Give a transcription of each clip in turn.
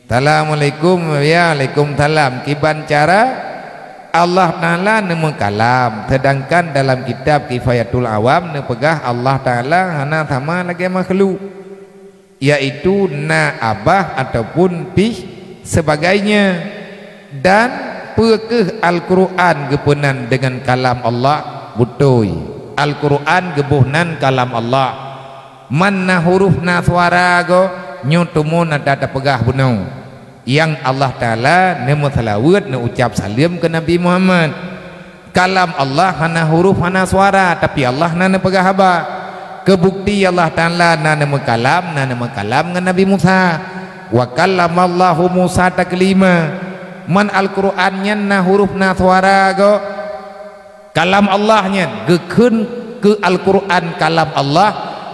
Assalamualaikum ya Waalaikumsalam. Kiban cara Allah Ta'ala nemu kalam, sedangkan dalam kitab Kifayatul Awam nepegah Allah Ta'ala hana sama lagi makhluk, yaitu na abah ataupun pih sebagainya. Dan pekeh Al-Quran gepunan dengan kalam Allah butoi. Al-Quran gebuhnan kalam Allah. Manna huruf na suara go nyutumun ada pegah bunau yang Allah Ta'ala nemu salawat ne ucap salim ke Nabi Muhammad. Kalam Allah hana huruf hana suara, tapi Allah nana pegah haba. Kebukti Allah Ta'ala nana kalam dengan Nabi Musa. Wa kallamallahu Musa taklima. Man Al-Qur'annya na huruf na suara go kalam Allahnya gekun ke Al-Qur'an kalam Allah,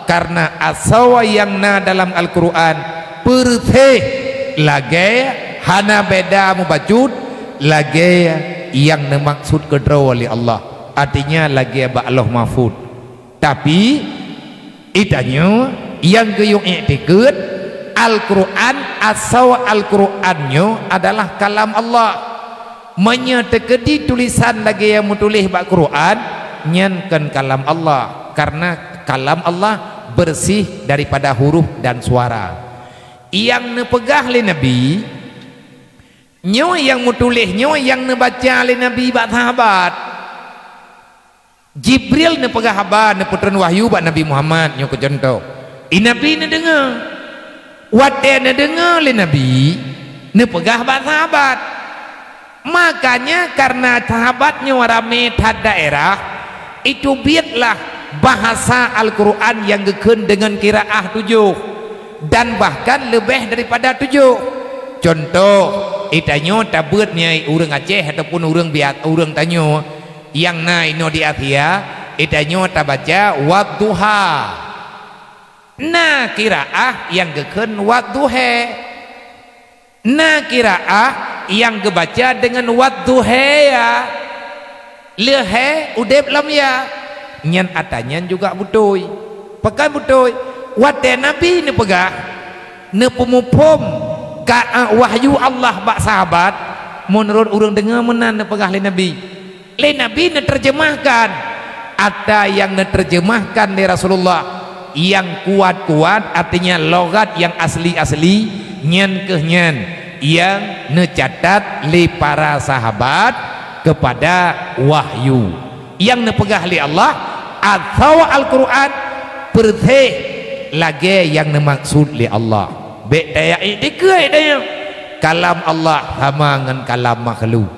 karena asawa yang na dalam Al-Qur'an perteh lagi hana beda mubajud lagi yang dimaksud kedua oleh Allah, artinya lagi ba'aloh mahfud. Tapi itanya yang geyung i'tikad Al-Quran asal Al-Qurannya adalah kalam Allah, menyetekedi tulisan lagi yang menulis bak Quran nyankan kalam Allah, karena kalam Allah bersih daripada huruf dan suara. Yang nepegah oleh Nabi nyo, yang mutulisnyo, yang nebaca oleh Nabi bak sahabat. Jibril nepegah haba neputran wahyu bak Nabi Muhammad nyo ke contoh. Nabi ne dengar, wate ne dengar oleh Nabi nepegah bak sahabat. Makanya karena sahabatnya warame tad daerah itu biatlah bahasa Al-Quran yang gekun dengan kiraah 7 dan bahkan lebih daripada 7. Contoh itanyo tabutnya urang Aceh ataupun urang biak urang tanyo yang naino di Asia itanyo tabaca wadduha. Nah kiraah yang gekun wadduhe, nah kiraah yang gebaca dengan wadduhe ya lehe udep lam ya nyan atanyan juga butoi pekan butoi. Wate Nabi ne pegah ne pemupom ka wahyu Allah bak sahabat menurut urang dengar menan ne pegah le Nabi ne terjemahkan. Ada yang ne terjemahkan le Rasulullah yang kuat-kuat, artinya logat yang asli-asli nyan kehnyan yang ne catat le para sahabat kepada wahyu yang ne pegah le Allah atau Al-Quran perteh lagi yang dimaksud li Allah. Bek daya iktikad daya kalam Allah sama dengan kalam makhluk.